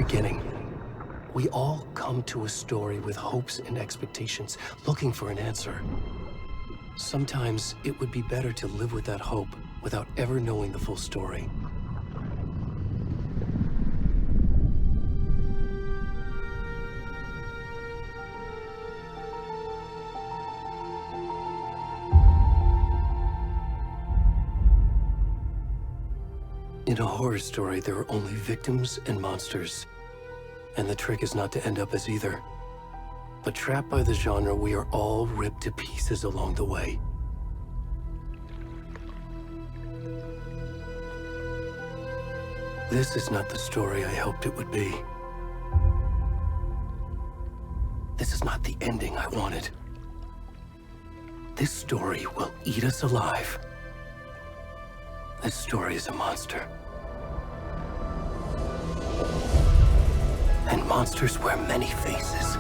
beginning. We all come to a story with hopes and expectations, looking for an answer. Sometimes it would be better to live with that hope without ever knowing the full story. In a horror story, there are only victims and monsters. And the trick is not to end up as either. But trapped by the genre, we are all ripped to pieces along the way. This is not the story I hoped it would be. This is not the ending I wanted. This story will eat us alive. This story is a monster. And monsters wear many faces.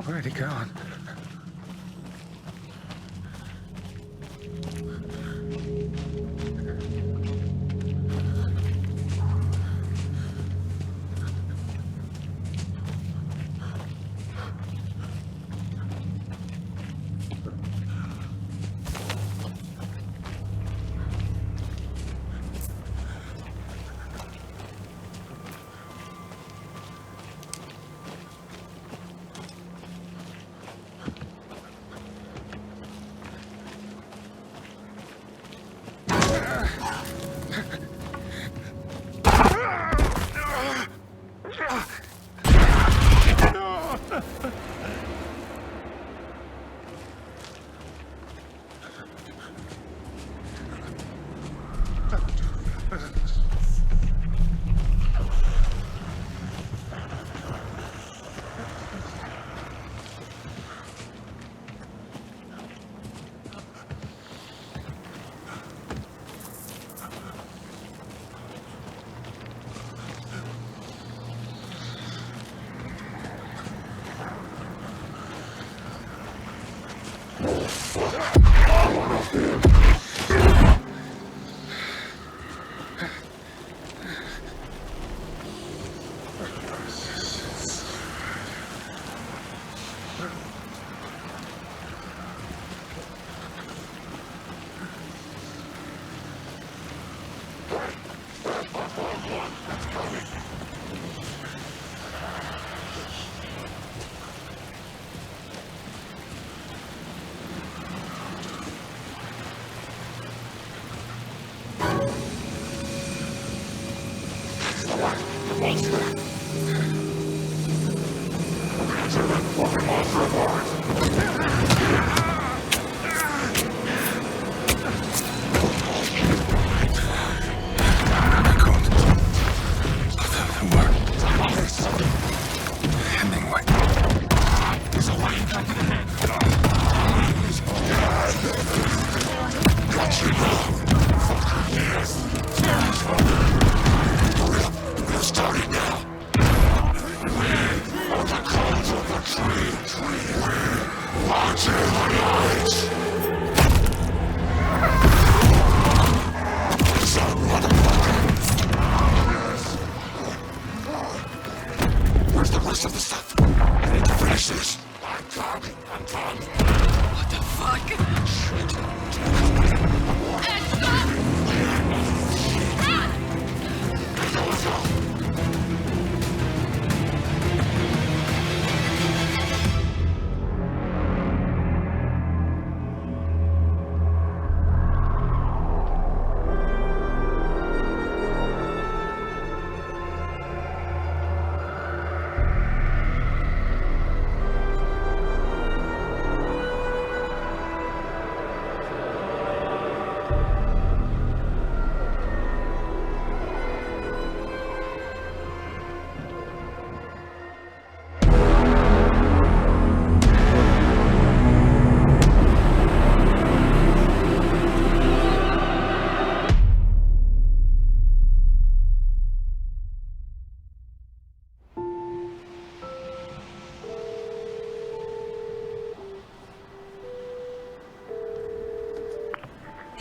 Already gone. Why?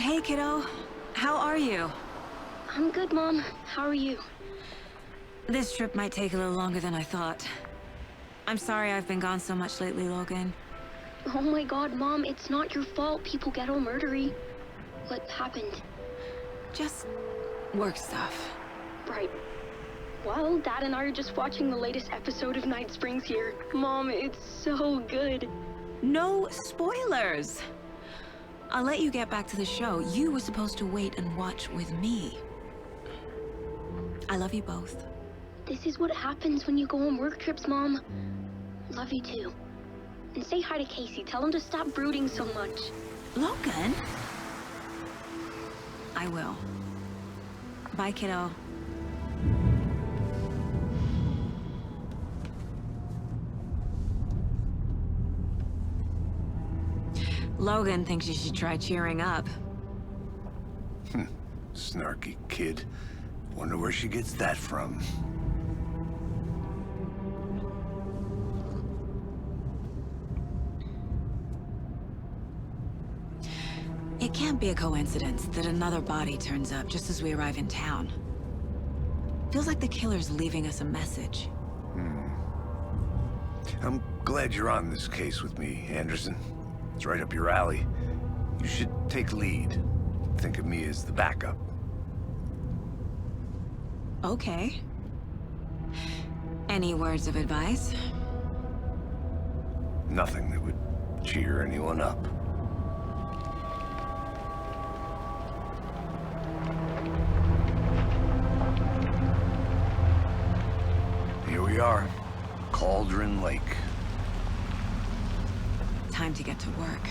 Hey, kiddo. How are you? I'm good, Mom. How are you? This trip might take a little longer than I thought. I'm sorry I've been gone so much lately, Logan. Oh my god, Mom, it's not your fault people get all murdery. What happened? Just work stuff. Right. Well, Dad and I are just watching the latest episode of Night Springs here. Mom, it's so good. No spoilers! I'll let you get back to the show. You were supposed to wait and watch with me. I love you both. This is what happens when you go on work trips, Mom. Love you too. And say hi to Casey. Tell him to stop brooding so much. Logan? I will. Bye, kiddo. Logan thinks you should try cheering up. Snarky kid. Wonder where she gets that from. It can't be a coincidence that another body turns up just as we arrive in town. Feels like the killer's leaving us a message. I'm glad you're on this case with me, Anderson. It's right up your alley. You should take lead. Think of me as the backup. Okay. Any words of advice? Nothing that would cheer anyone up. Here we are, Cauldron Lake. Time to get to work.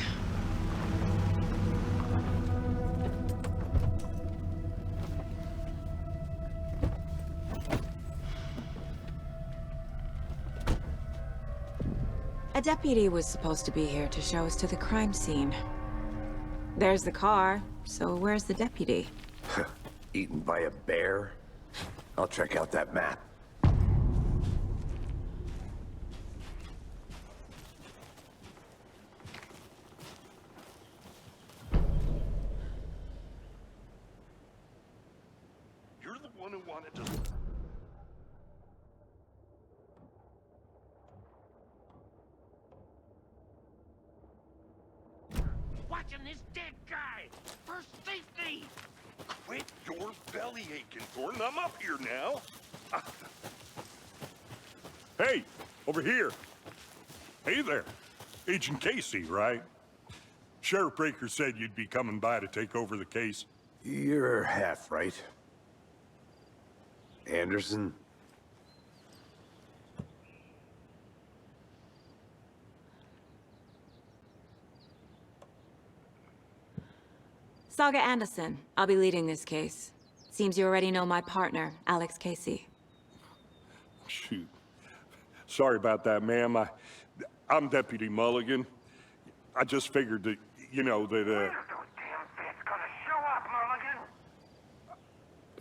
A deputy was supposed to be here to show us to the crime scene. There's the car, so where's the deputy? Eaten by a bear? I'll check out that map. You're the one who wanted to... Watching this dead guy for safety. Quit your belly aching, Thornton. I'm up here now. Hey, over here. Hey there. Agent Casey, right? Sheriff Breaker said you'd be coming by to take over the case. You're half right. Anderson? Saga Anderson. I'll be leading this case. Seems you already know my partner, Alex Casey. Shoot. Sorry about that, ma'am. I'm Deputy Mulligan. I just figured that, you know, that, Where's those damn feds gonna show up, Mulligan?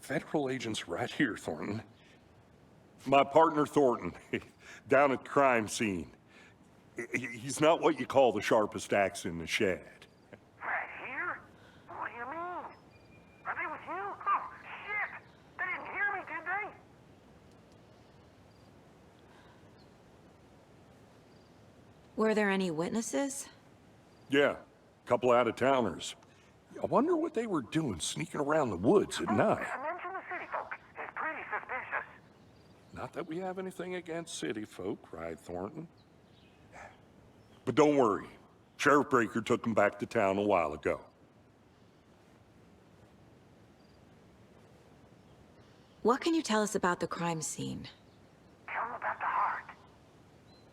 federal agent's right here, Thornton. My partner, Thornton, down at the crime scene. He's not what you call the sharpest axe in the shed. Right here? What do you mean? Are they with you? Oh, shit! They didn't hear me, did they? Were there any witnesses? Yeah, a couple out-of-towners. I wonder what they were doing sneaking around the woods at night. Mention the city folk. It's pretty suspicious. Not that we have anything against city folk, right, Thornton? But don't worry. Sheriff Breaker took them back to town a while ago. What can you tell us about the crime scene? Tell them about the heart.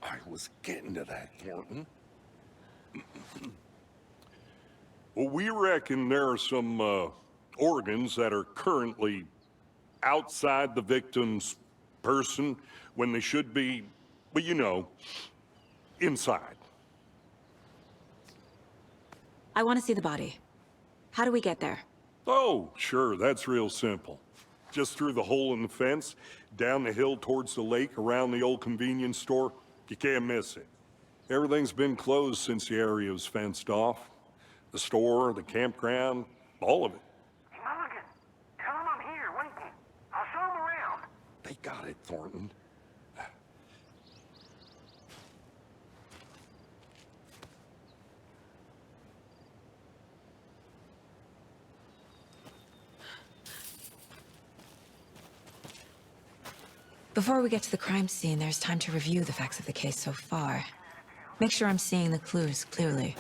I was getting to that, Thornton. Well, we reckon there are some organs that are currently outside the victim's person when they should be, well, you know, inside. I want to see the body. How do we get there? Oh, sure, that's real simple. Just through the hole in the fence, down the hill towards the lake, around the old convenience store. You can't miss it. Everything's been closed since the area was fenced off. The store, the campground, All of it. Hey, Mulligan, tell him I'm here waiting. I'll show him around. They got it, Thornton. Before we get to the crime scene, there's time to review the facts of the case so far. Make sure I'm seeing the clues clearly.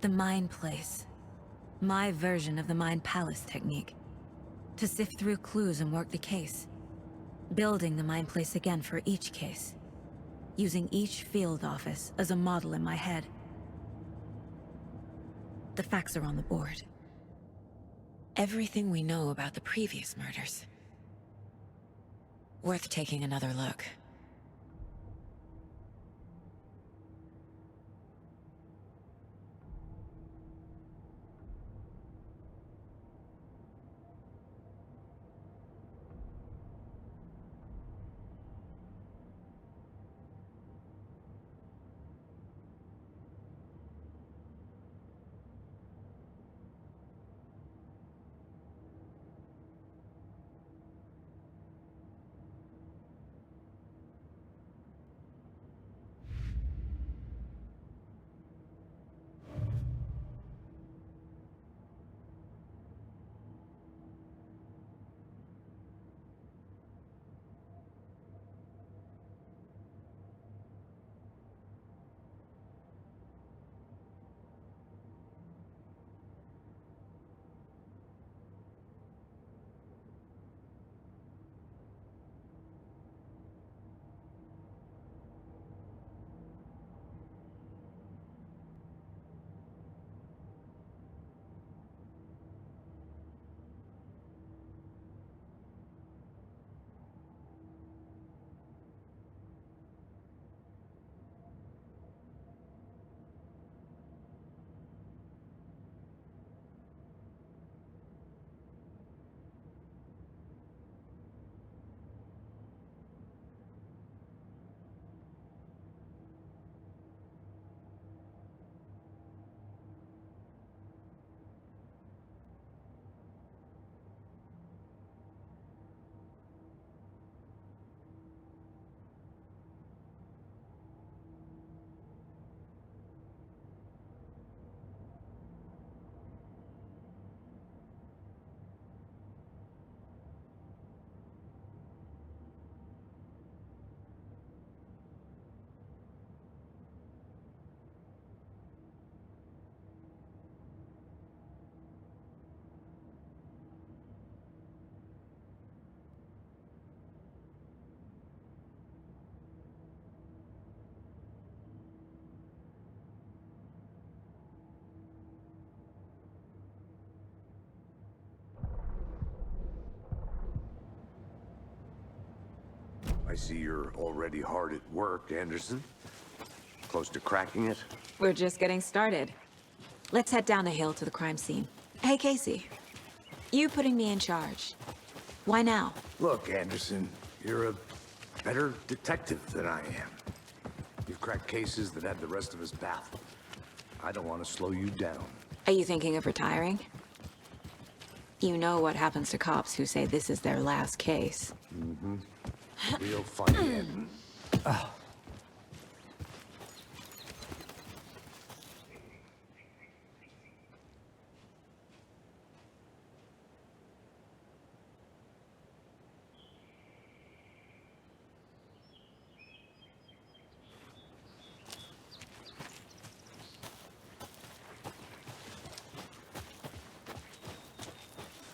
The Mind Place. My version of the Mind Palace technique. To sift through clues and work the case. Building the Mind Place again for each case. Using each field office as a model in my head. The facts are on the board. Everything we know about the previous murders. Worth taking another look. I see you're already hard at work, Anderson. Close to cracking it? We're just getting started. Let's head down a hill to the crime scene. Hey, Casey. You putting me in charge. Why now? Look, Anderson, you're a better detective than I am. You've cracked cases that had the rest of us baffled. I don't want to slow you down. Are you thinking of retiring? You know what happens to cops who say this is their last case. Mm-hmm. Real funny ending.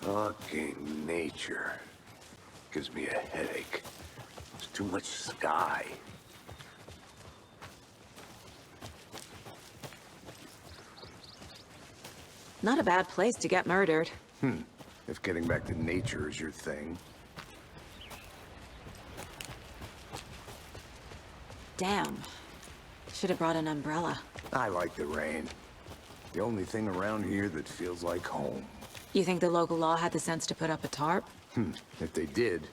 Fucking nature. Gives me a headache. There's too much sky. Not a bad place to get murdered. If getting back to nature is your thing. Damn. Should have brought an umbrella. I like the rain. The only thing around here that feels like home. You think the local law had the sense to put up a tarp? If they did,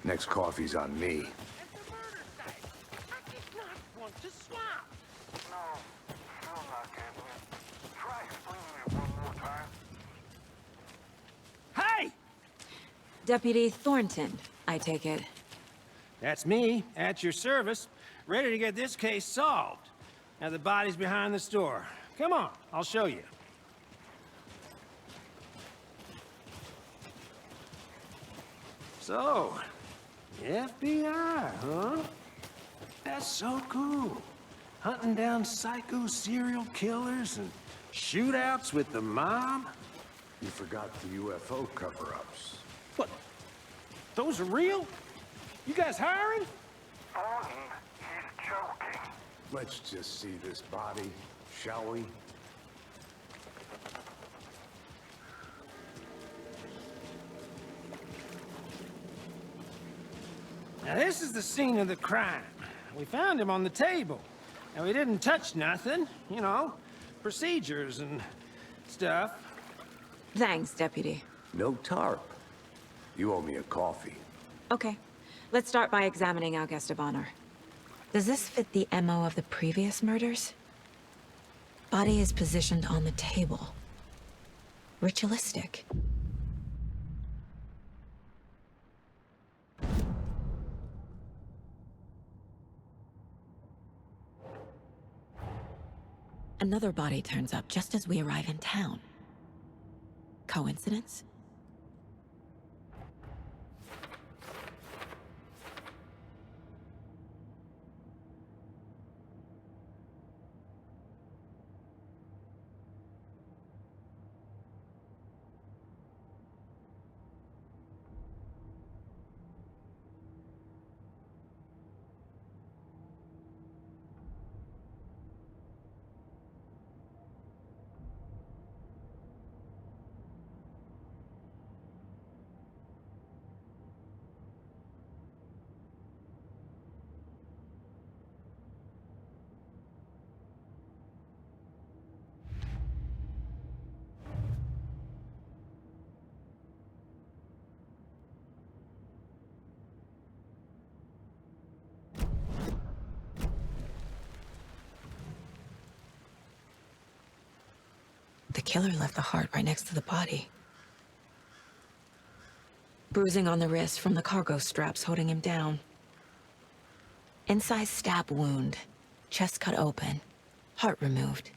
Next coffee's on me. At the murder site. I did not want to swap. No, still not getting it. Try explaining it one more time. Hey! Deputy Thornton, I take it. That's me, at your service, ready to get this case solved. Now the body's behind the store. Come on, I'll show you. So, FBI, huh? That's so cool. Hunting down psycho serial killers and shootouts with the mob. You forgot the UFO cover-ups. What? Those are real? You guys hiring? Thornton, he's joking. Let's just see this body, shall we? Now this is the scene of the crime. We found him on the table. Now we didn't touch nothing, you know, procedures and stuff. Thanks, Deputy. No tarp. You owe me a coffee. Okay, let's start by examining our guest of honor. Does this fit the MO of the previous murders? Body is positioned on the table. Ritualistic. Another body turns up just as we arrive in town. Coincidence? The killer left the heart right next to the body. Bruising on the wrist from the cargo straps holding him down. Incised stab wound. Chest cut open. Heart removed.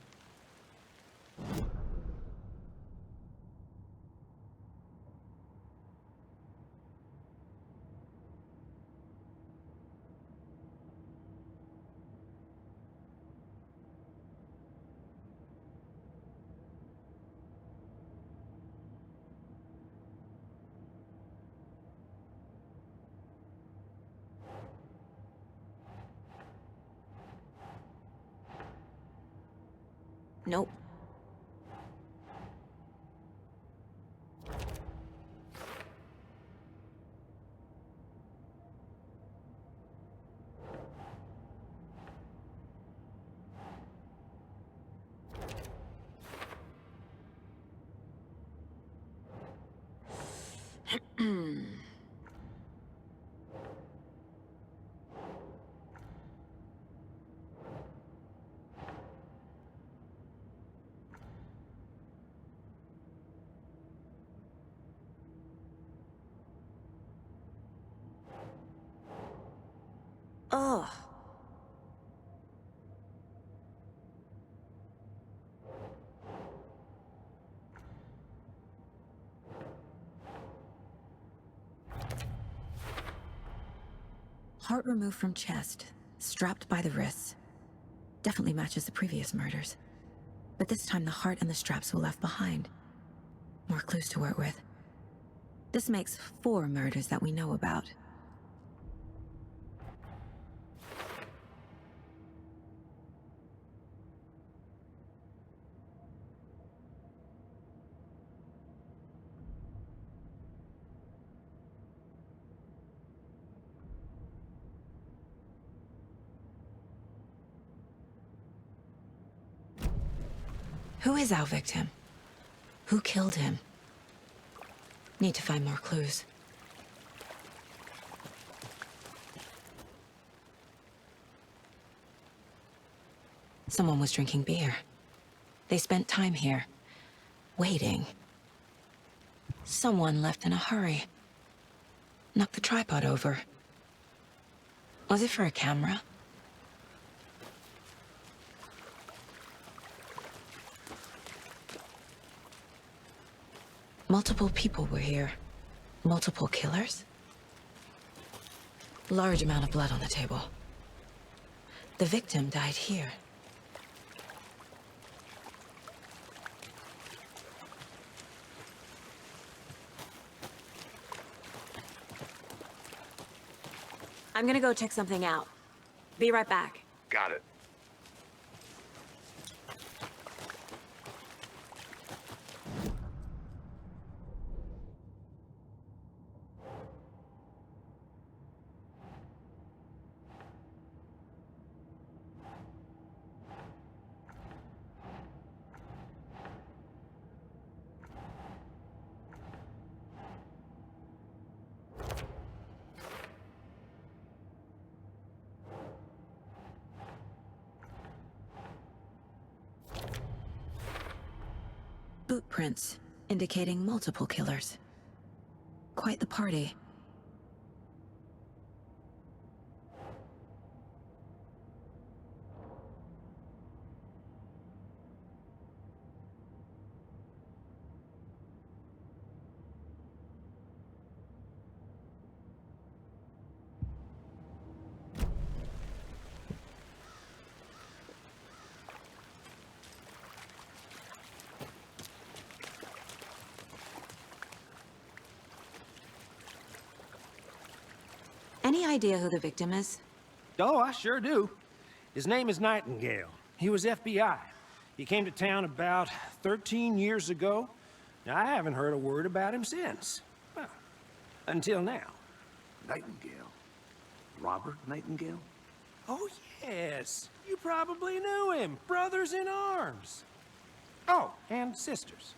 Nope. Ugh. Heart removed from chest, strapped by the wrists. Definitely matches the previous murders. But this time the heart and the straps were left behind. More clues to work with. This makes 4 murders that we know about. Who is our victim? Who killed him? Need to find more clues. Someone was drinking beer. They spent time here, waiting. Someone left in a hurry. Knocked the tripod over. Was it for a camera? Multiple people were here. Multiple killers? Large amount of blood on the table. The victim died here. I'm gonna go check something out. Be right back. Got it. Boot prints, indicating multiple killers. Quite the party. Any idea who the victim is? Oh, I sure do. His name is Nightingale. He was FBI. He came to town about 13 years ago. Now, I haven't heard a word about him since. Well, until now. Nightingale? Robert Nightingale? Oh, yes. You probably knew him. Brothers in arms. Oh, and sisters.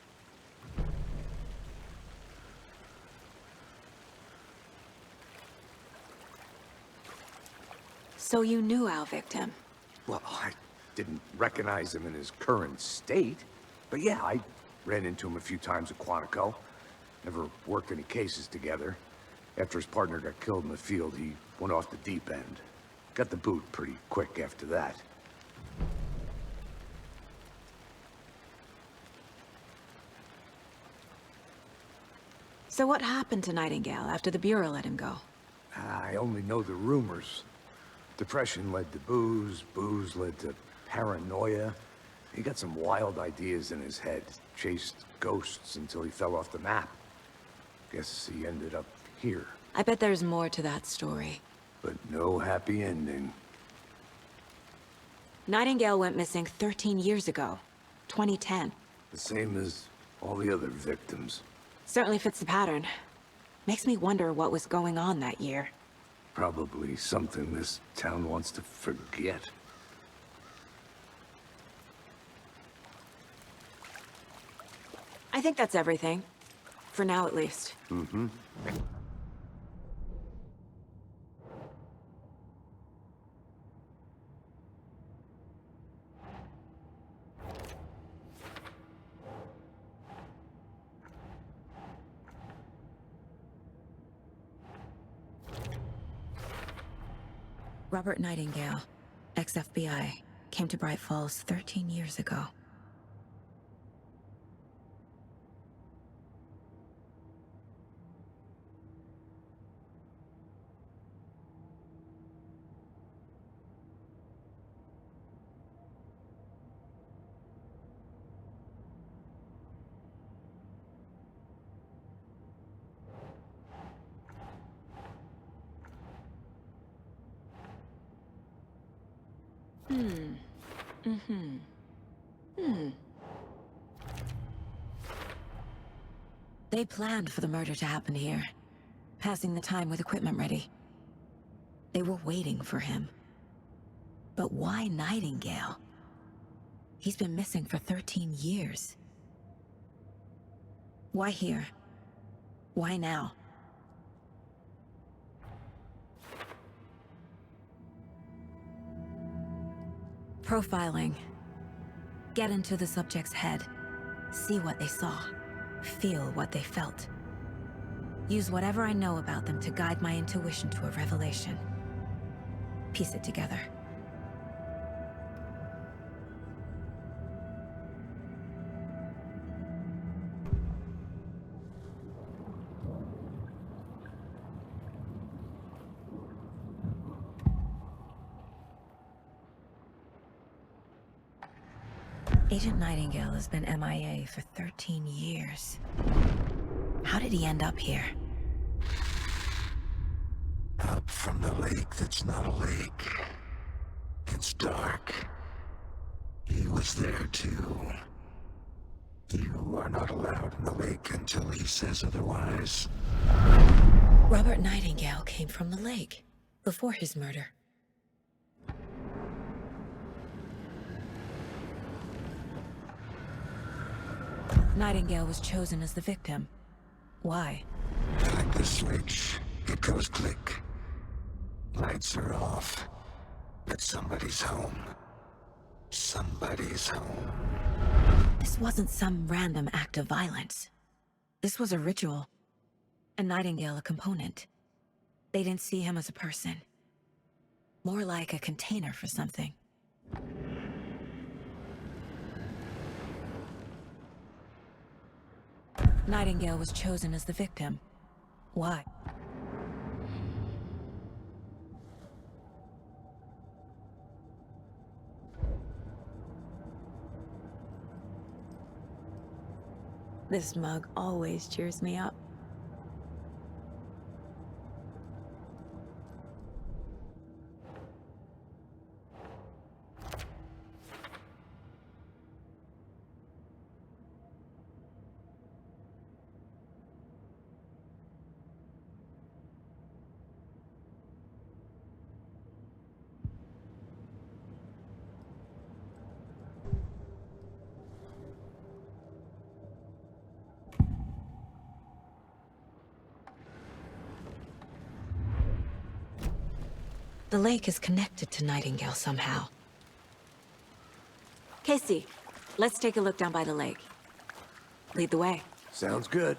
So you knew our victim? Well, I didn't recognize him in his current state. But yeah, I ran into him a few times at Quantico. Never worked any cases together. After his partner got killed in the field, he went off the deep end. Got the boot pretty quick after that. So what happened to Nightingale after the Bureau let him go? I only know the rumors. Depression led to booze, booze led to paranoia. He got some wild ideas in his head, chased ghosts until he fell off the map. Guess he ended up here, I bet there's more to that story. but no happy ending. Nightingale went missing 13 years ago, 2010. The same as all the other victims. Certainly fits the pattern. Makes me wonder what was going on that year. Probably something this town wants to forget. I think that's everything. For now, at least. Mm-hmm. Robert Nightingale, ex-FBI, came to Bright Falls 13 years ago. They planned for the murder to happen here, passing the time with equipment ready. They were waiting for him. But why Nightingale? He's been missing for 13 years. Why here? Why now? Profiling. Get into the subject's head. See what they saw. Feel what they felt. Use whatever I know about them to guide my intuition to a revelation. Piece it together. Agent Nightingale has been MIA for 13 years. How did he end up here? Up from the lake that's not a lake. It's dark. He was there too. You are not allowed in the lake until he says otherwise. Robert Nightingale came from the lake before his murder. Nightingale was chosen as the victim. Why? Like the switch, it goes click. Lights are off. But somebody's home. Somebody's home. This wasn't some random act of violence. This was a ritual. And Nightingale a component. They didn't see him as a person. More like a container for something. Nightingale was chosen as the victim. Why? This mug always cheers me up. The lake is connected to Nightingale somehow. Casey, let's take a look down by the lake. Lead the way. Sounds good.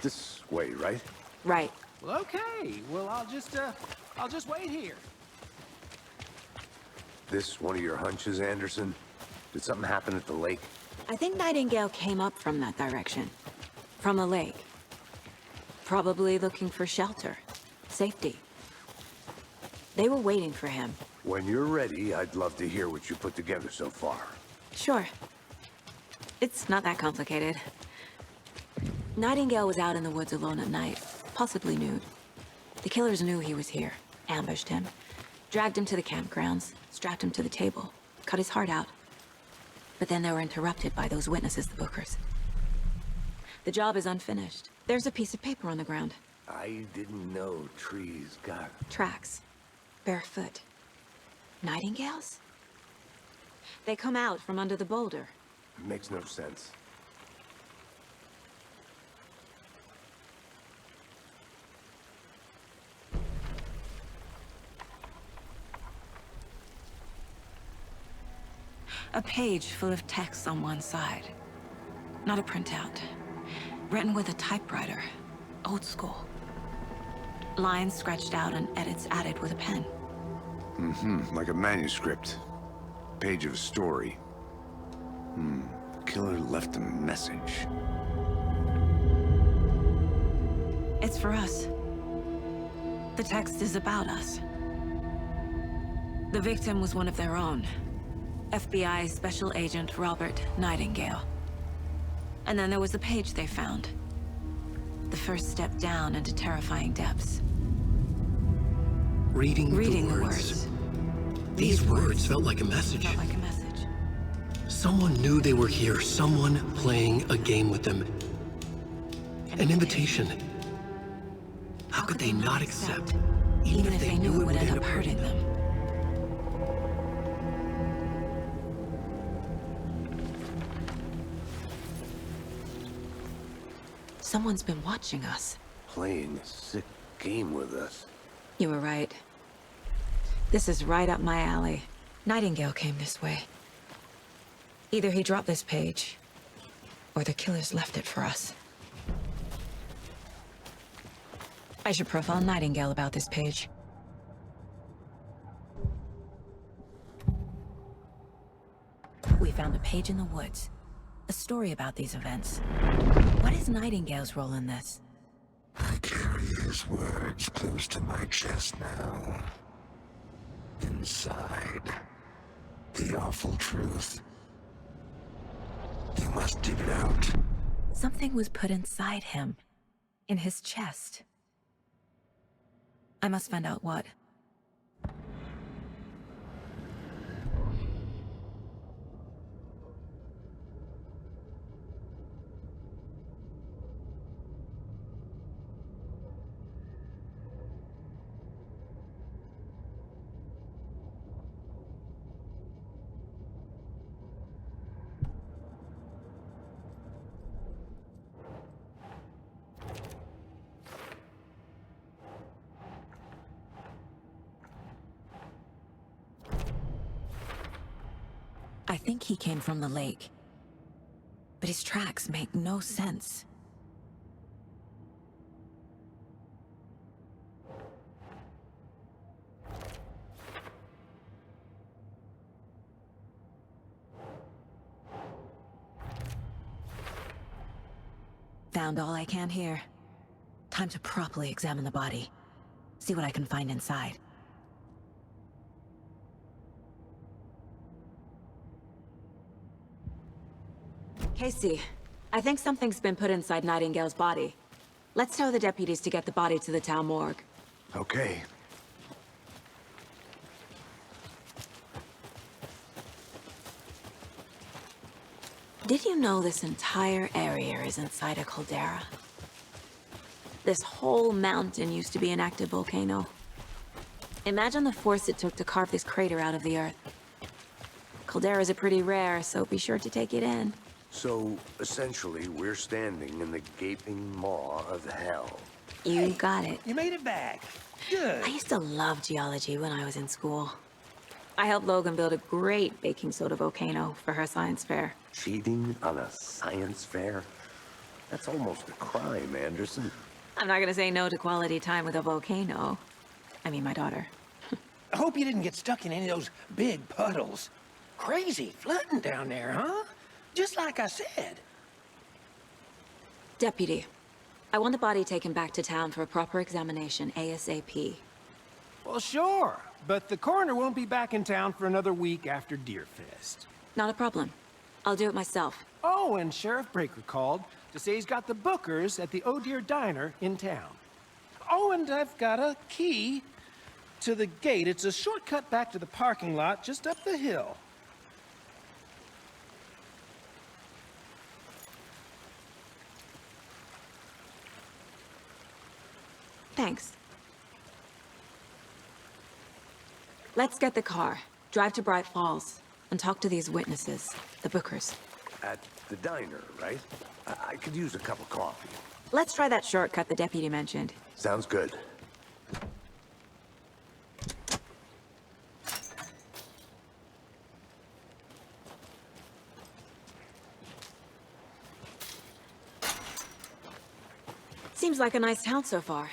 This way, right? Right. Well, okay. Well, I'll just wait here. This one of your hunches, Anderson? Did something happen at the lake? I think Nightingale came up from that direction. From the lake. Probably looking for shelter. Safety. They were waiting for him. When you're ready, I'd love to hear what you put together so far. Sure. It's not that complicated. Nightingale was out in the woods alone at night, possibly nude. The killers knew he was here, ambushed him, dragged him to the campgrounds, strapped him to the table, cut his heart out. But then they were interrupted by those witnesses, the Bookers. The job is unfinished. There's a piece of paper on the ground. I didn't know trees got... Tracks. Barefoot. Nightingales? They come out from under the boulder. Makes no sense. A page full of text on one side. Not a printout. Written with a typewriter. Old school. Lines scratched out and edits added with a pen. Like a manuscript. Page of a story. The killer left a message. It's for us. The text is about us. The victim was one of their own. FBI Special Agent Robert Nightingale. And then there was the page they found. The first step down into terrifying depths. Reading the the words. These words felt like a message. Felt like a message. Someone knew they were here. Someone playing a game with them. An invitation. How could they not accept, even if they knew it would end up hurting them? Someone's been watching us. Playing a sick game with us. You were right. This is right up my alley. Nightingale came this way. Either he dropped this page, or the killers left it for us. I should profile Nightingale about this page. We found a page in the woods. A story about these events. What is Nightingale's role in this? I carry his words close to my chest now. Inside, the awful truth. You must dig it out. Something was put inside him. In his chest. I must find out what. I think he came from the lake. But his tracks make no sense. Found all I can here. Time to properly examine the body. See what I can find inside. Casey, I think something's been put inside Nightingale's body. Let's tell the deputies to get the body to the town morgue. Okay. Did you know this entire area is inside a caldera? This whole mountain used to be an active volcano. Imagine the force it took to carve this crater out of the earth. Calderas are pretty rare, so be sure to take it in. So, essentially, we're standing in the gaping maw of hell. You got it. You made it back. Good. I used to love geology when I was in school. I helped Logan build a great baking soda volcano for her science fair. Cheating on a science fair? That's almost a crime, Anderson. I'm not gonna say no to quality time with a volcano. I mean, my daughter. I hope you didn't get stuck in any of those big puddles. Crazy flooding down there, huh? Just like I said. Deputy, I want the body taken back to town for a proper examination ASAP. Well, sure. But the coroner won't be back in town for another week after Deerfest. Not a problem. I'll do it myself. Oh, and Sheriff Breaker called to say he's got the bookers at the Oh Dear Diner in town. Oh, and I've got a key to the gate. It's a shortcut back to the parking lot just up the hill. Thanks. Let's get the car, drive to Bright Falls, and talk to these witnesses, the bookers. At the diner, right? I could use a cup of coffee. Let's try that shortcut the deputy mentioned. Sounds good. Seems like a nice town so far.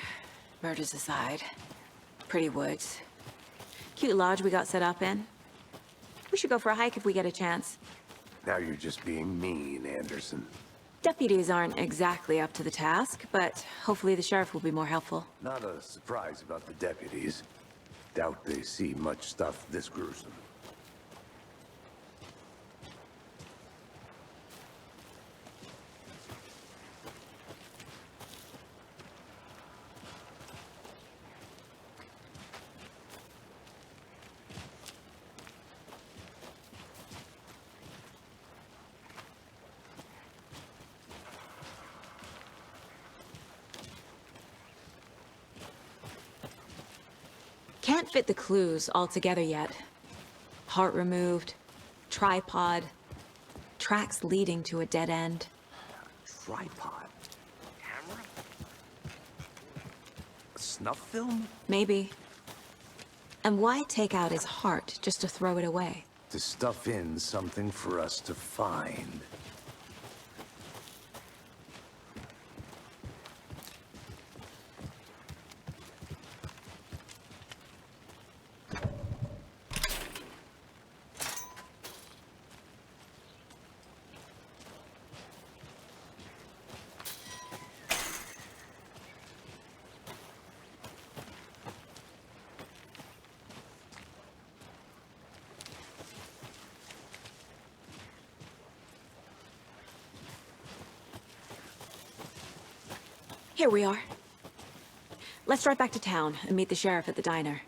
Murders aside. Pretty woods. Cute lodge we got set up in. We should go for a hike if we get a chance. Now you're just being mean, Anderson. Deputies aren't exactly up to the task, but hopefully the sheriff will be more helpful. Not a surprise about the deputies. Doubt they see much stuff this gruesome. Can't fit the clues all together yet. Heart removed, tripod, tracks leading to a dead end. Tripod? Camera? Snuff film? Maybe. And why take out his heart just to throw it away? To stuff in something for us to find. Here we are. Let's drive back to town and meet the sheriff at the diner.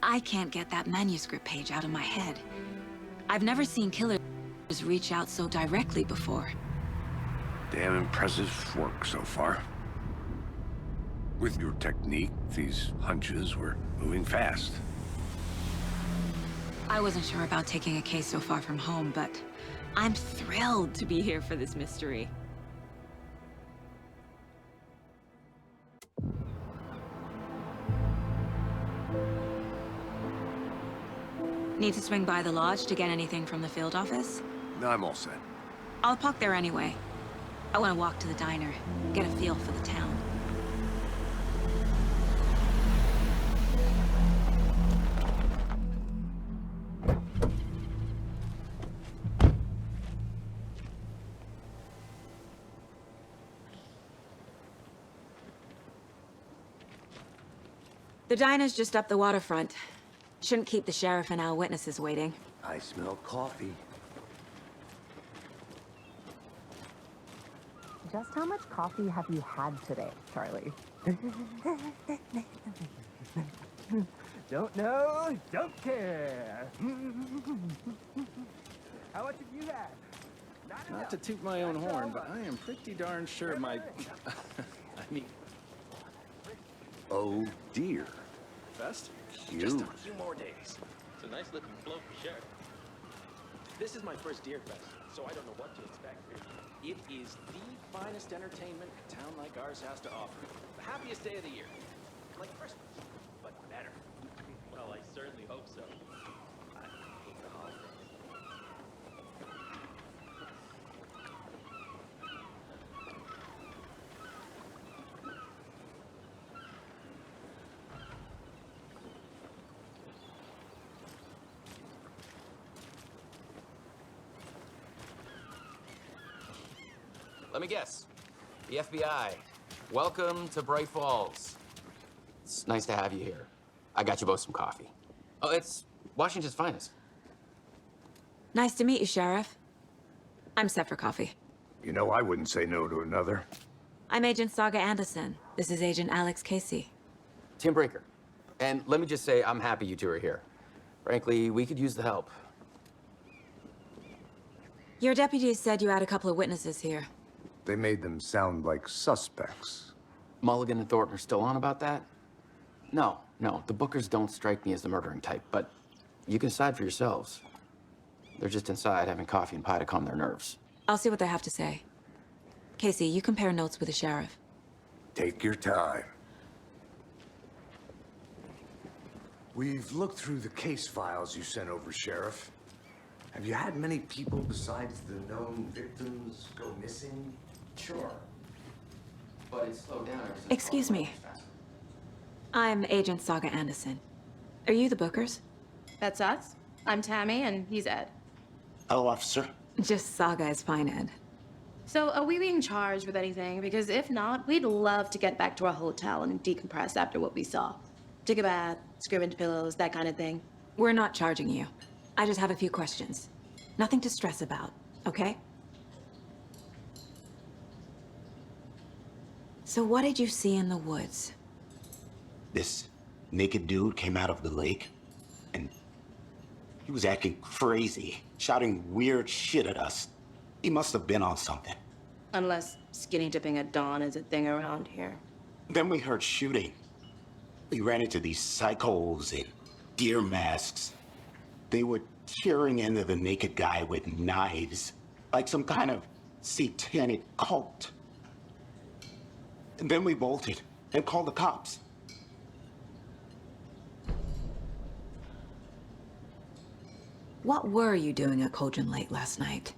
I can't get that manuscript page out of my head. I've never seen killers reach out so directly before. Damn impressive work so far. With your technique, these hunches were moving fast. I wasn't sure about taking a case so far from home, but I'm thrilled to be here for this mystery. Need to swing by the lodge to get anything from the field office? No, I'm all set. I'll park there anyway. I want to walk to the diner, get a feel for the town. The diner's just up the waterfront. Shouldn't keep the sheriff and our witnesses waiting. I smell coffee. Just how much coffee have you had today, Charlie? Don't know, don't care. How much have you had? Not to toot my own horn, but I am pretty darn sure my... I mean... Oh, dear. Fest? Cute. Just a few more days. It's a nice looking float for sure. This is my first Deer Fest, so I don't know what to expect. It is the finest entertainment a town like ours has to offer. The happiest day of the year. Like Christmas, but better. Well, I certainly hope so. I hate the holidays. Let me guess. The FBI. Welcome to Bright Falls. It's nice to have you here. I got you both some coffee. Oh, it's Washington's finest. Nice to meet you, Sheriff. I'm set for coffee. You know, I wouldn't say no to another. I'm Agent Saga Anderson. This is Agent Alex Casey. Tim Breaker. And let me just say, I'm happy you two are here. Frankly, we could use the help. Your deputies said you had a couple of witnesses here. They made them sound like suspects. Mulligan and Thornton are still on about that? No, the Bookers don't strike me as the murdering type, but you can decide for yourselves. They're just inside having coffee and pie to calm their nerves. I'll see what they have to say. Casey, you compare notes with the sheriff. Take your time. We've looked through the case files you sent over, Sheriff. Have you had many people besides the known victims go missing? Sure. But it's slowed down ever since... Excuse me. I'm Agent Saga Anderson. Are you the Bookers? That's us. I'm Tammy, and he's Ed. Hello, officer. Just Saga is fine, Ed. So, are we being charged with anything? Because if not, we'd love to get back to our hotel and decompress after what we saw. Take a bath, scream into pillows, that kind of thing. We're not charging you. I just have a few questions. Nothing to stress about, okay? So what did you see in the woods? This naked dude came out of the lake, and he was acting crazy, shouting weird shit at us. He must have been on something. Unless skinny dipping at dawn is a thing around here. Then we heard shooting. We ran into these psychos in deer masks. They were tearing into the naked guy with knives, like some kind of satanic cult. And then we bolted and called the cops. What were you doing at Cauldron Lake last night?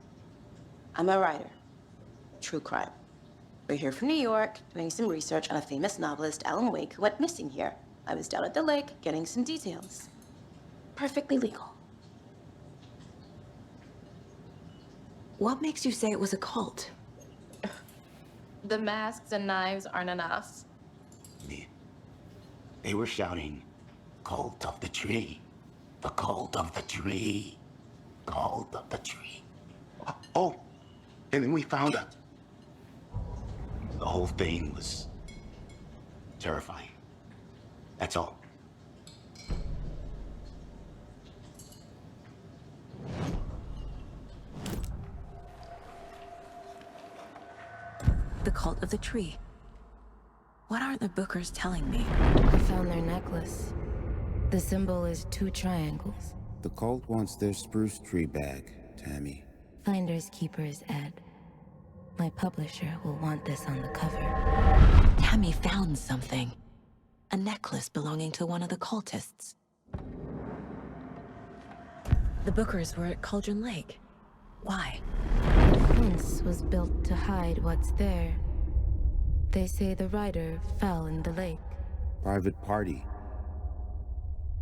I'm a writer. True crime. We're here from New York, doing some research on a famous novelist, Alan Wake, who went missing here. I was down at the lake, getting some details. Perfectly legal. What makes you say it was a cult? The masks and knives aren't enough. They were shouting, "Cult of the tree. The cult of the tree. Cult of the tree." Oh, and then we found out. The whole thing was terrifying. That's all. The cult of the tree. What are the bookers telling me? I found their necklace. The symbol is 2 triangles. The cult wants their spruce tree back, Tammy. Finders keepers, Ed. My publisher will want this on the cover. Tammy found something. A necklace belonging to one of the cultists. The bookers were at Cauldron Lake. Why? The fence was built to hide what's there. They say the writer fell in the lake. Private party.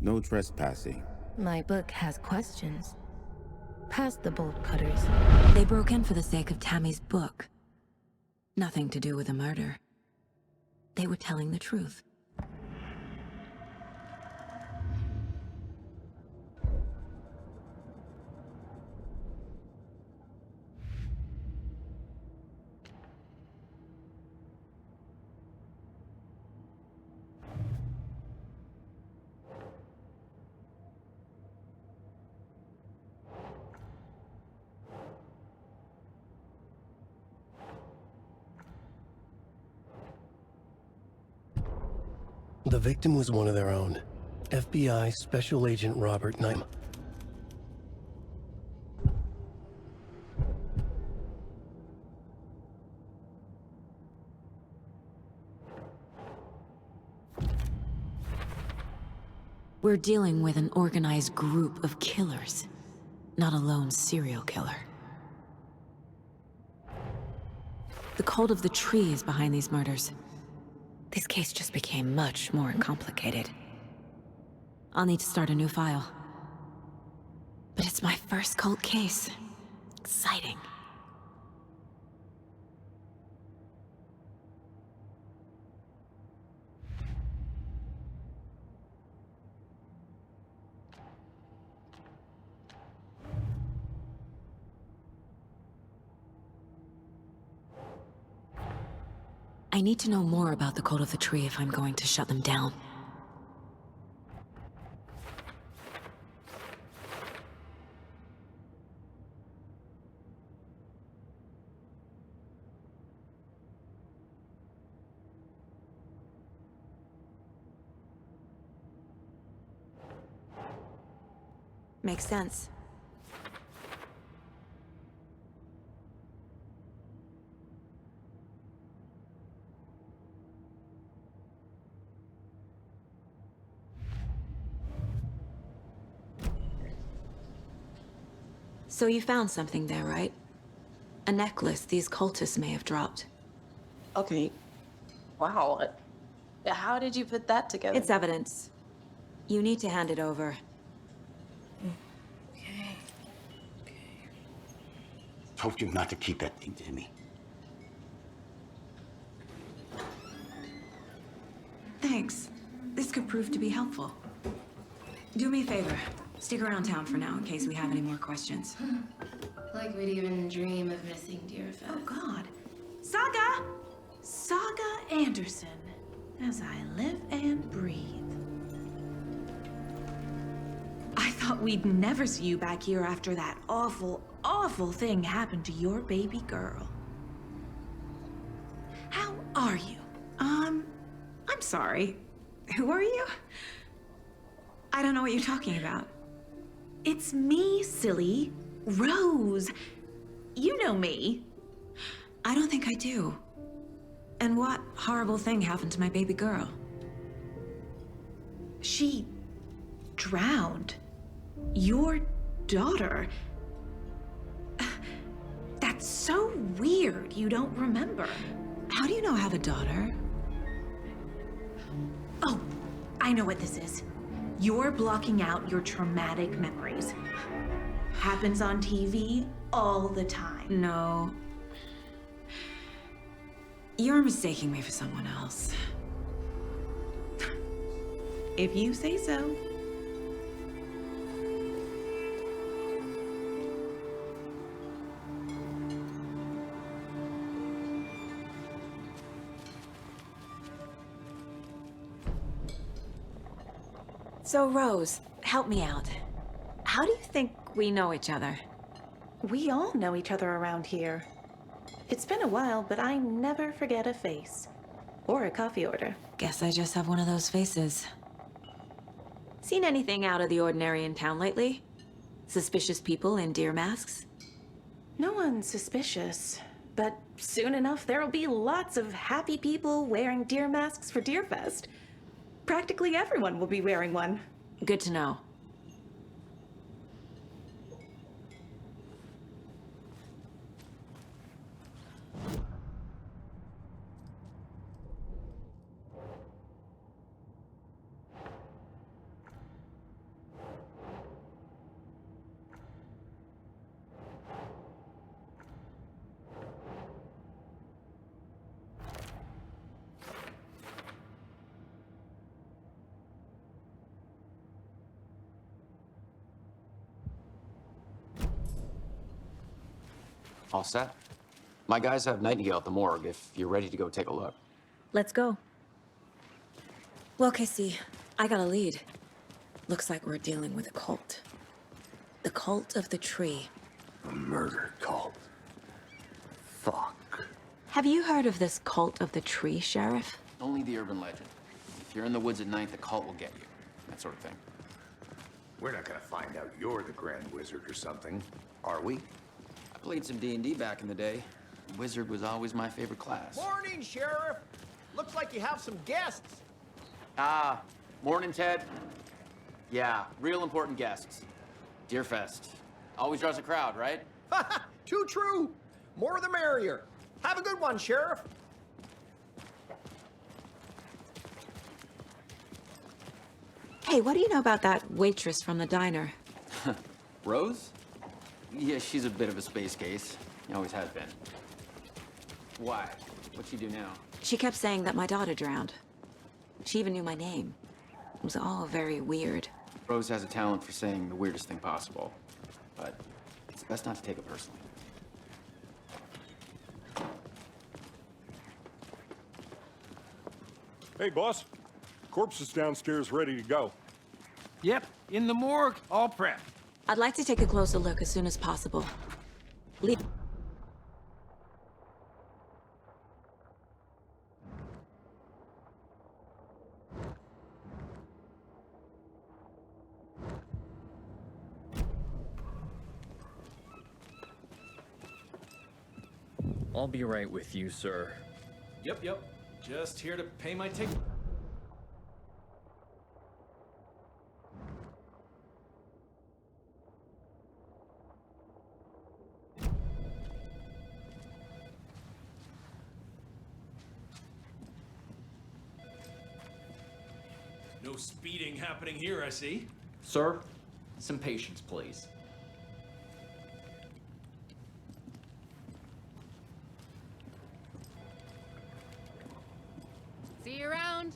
No trespassing. My book has questions. Past the bolt cutters. They broke in for the sake of Tammy's book. Nothing to do with the murder. They were telling the truth. The victim was one of their own. FBI Special Agent Robert Knight. We're dealing with an organized group of killers, not a lone serial killer. The cult of the tree is behind these murders. This case just became much more complicated. I'll need to start a new file. But it's my first cult case. Exciting. I need to know more about the cult of the tree if I'm going to shut them down. Makes sense. So you found something there, right? A necklace these cultists may have dropped. Okay. Wow. How did you put that together? It's evidence. You need to hand it over. Okay. Told you not to keep that thing to me. Thanks. This could prove to be helpful. Do me a favor. Stick around town for now in case we have any more questions. Like we'd even dream of missing deer fest. Oh, God. Saga! Saga Anderson. As I live and breathe. I thought we'd never see you back here after that awful, awful thing happened to your baby girl. How are you? I'm sorry. Who are you? I don't know what you're talking about. It's me, silly. Rose. You know me. I don't think I do. And what horrible thing happened to my baby girl? She drowned. Your daughter. That's so weird you don't remember. How do you know I have a daughter? Oh, I know what this is. You're blocking out your traumatic memories. Happens on TV all the time. No. You're mistaking me for someone else. If you say so. So, Rose, help me out. How do you think we know each other? We all know each other around here. It's been a while, but I never forget a face. Or a coffee order. Guess I just have one of those faces. Seen anything out of the ordinary in town lately? Suspicious people in deer masks? No one's suspicious. But soon enough, there'll be lots of happy people wearing deer masks for Deerfest. Practically everyone will be wearing one. Good to know. All set? My guys have Nightingale at the morgue if you're ready to go take a look. Let's go. Well, Casey, I got a lead. Looks like we're dealing with a cult. The cult of the tree. A murder cult. Fuck. Have you heard of this cult of the tree, Sheriff? Only the urban legend. If you're in the woods at night, the cult will get you. That sort of thing. We're not gonna find out you're the Grand Wizard or something, are we? I played some D&D back in the day. Wizard was always my favorite class. Morning, Sheriff. Looks like you have some guests. Morning, Ted. Yeah, real important guests. Deerfest. Always draws a crowd, right? Too true. More the merrier. Have a good one, Sheriff. Hey, what do you know about that waitress from the diner? Rose? Yeah, she's a bit of a space case. She always has been. Why? What'd she do now? She kept saying that my daughter drowned. She even knew my name. It was all very weird. Rose has a talent for saying the weirdest thing possible. But it's best not to take it personally. Hey, boss. Corpse is downstairs ready to go. Yep, in the morgue, all prepped. I'd like to take a closer look as soon as possible. Leave. I'll be right with you, sir. Yep. Just here to pay my ticket. No speeding happening here, I see. Sir, some patience, please. See you around.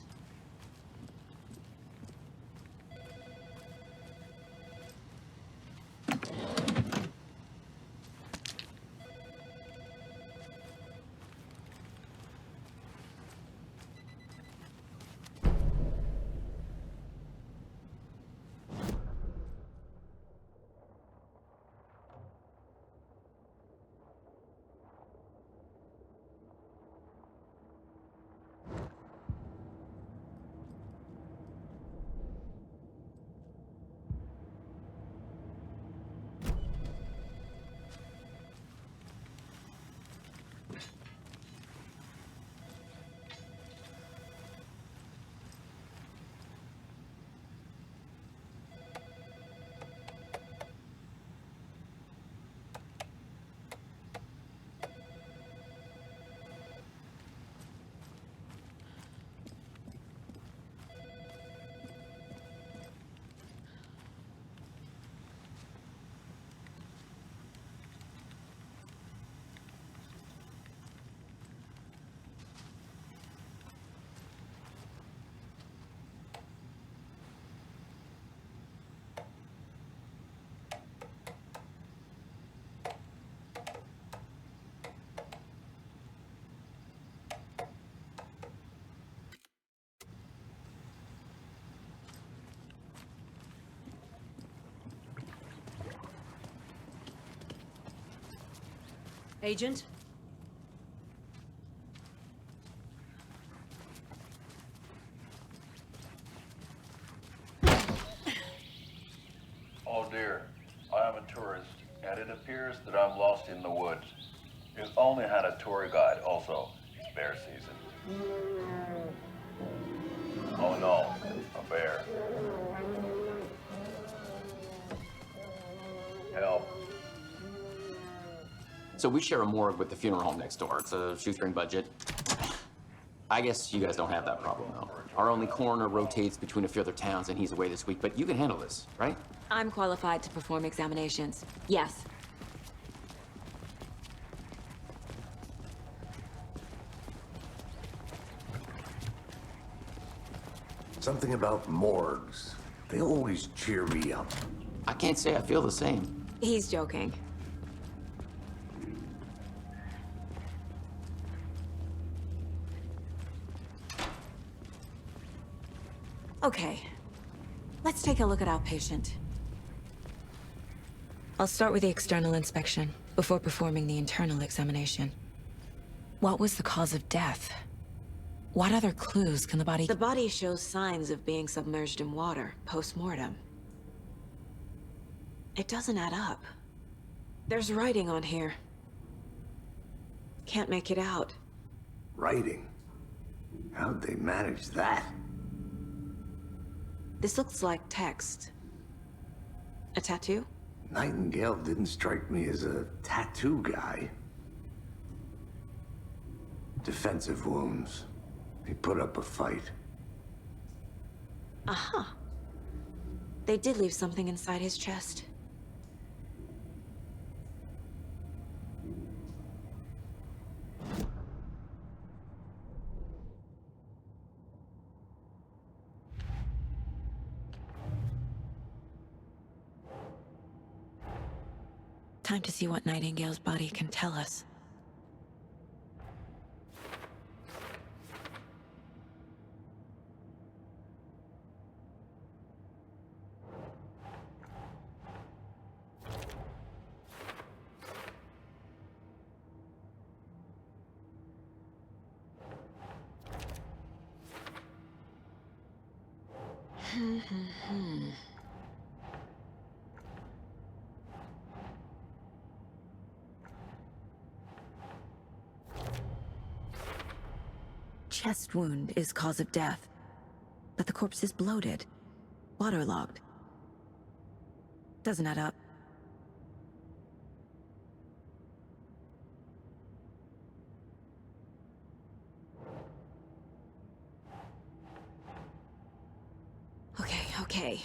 Agent? Oh dear, I am a tourist, and it appears that I'm lost in the woods. If only had a tour guide also. It's bear season. Oh no, a bear. Help. So we share a morgue with the funeral home next door. It's a shoestring budget. I guess you guys don't have that problem, though. Our only coroner rotates between a few other towns, and he's away this week, but you can handle this, right? I'm qualified to perform examinations. Yes. Something about morgues. They always cheer me up. I can't say I feel the same. He's joking. Okay. Let's take a look at our patient. I'll start with the external inspection before performing the internal examination. What was the cause of death? What other clues can the body... The body shows signs of being submerged in water, post-mortem. It doesn't add up. There's writing on here. Can't make it out. Writing? How'd they manage that? This looks like text. A tattoo? Nightingale didn't strike me as a tattoo guy. Defensive wounds. He put up a fight. Aha. They did leave something inside his chest. Time to see what Nightingale's body can tell us. Chest wound is cause of death, but the corpse is bloated, waterlogged. Doesn't add up. Okay.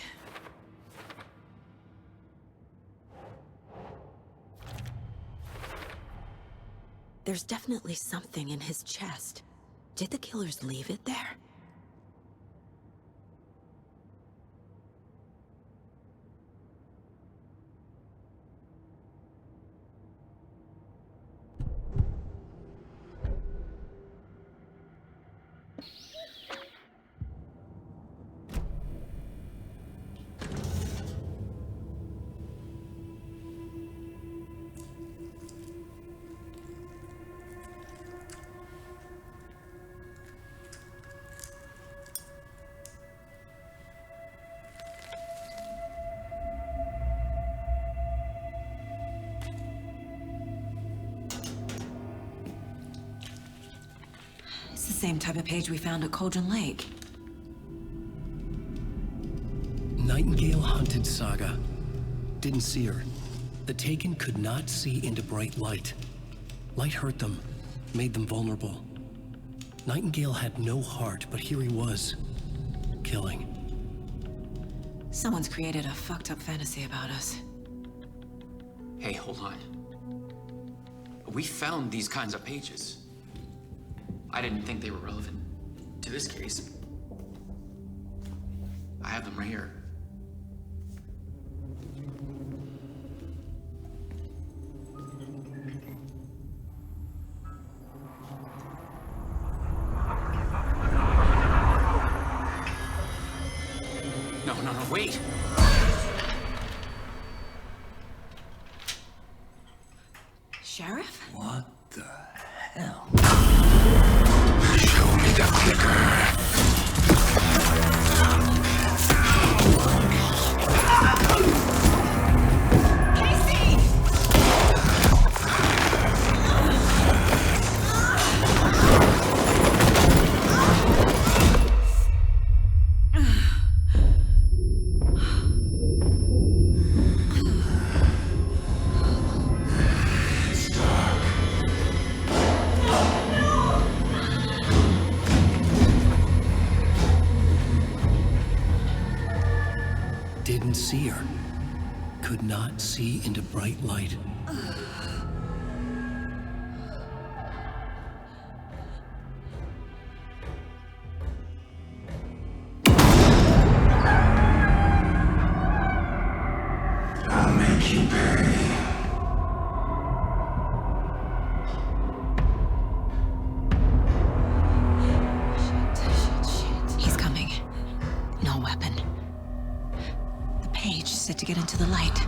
There's definitely something in his chest. Did the killers leave it there? It's the same type of page we found at Cauldron Lake. Nightingale hunted Saga. Didn't see her. The Taken could not see into bright light. Light hurt them, made them vulnerable. Nightingale had no heart, but here he was, killing. Someone's created a fucked up fantasy about us. Hey, hold on. We found these kinds of pages. I didn't think they were relevant to this case. I have them right here. No, wait! Sheriff? What? Didn't see her. Could not see into bright light. I'll make you pay. Shit. He's coming. No weapon. The page said to get into the light.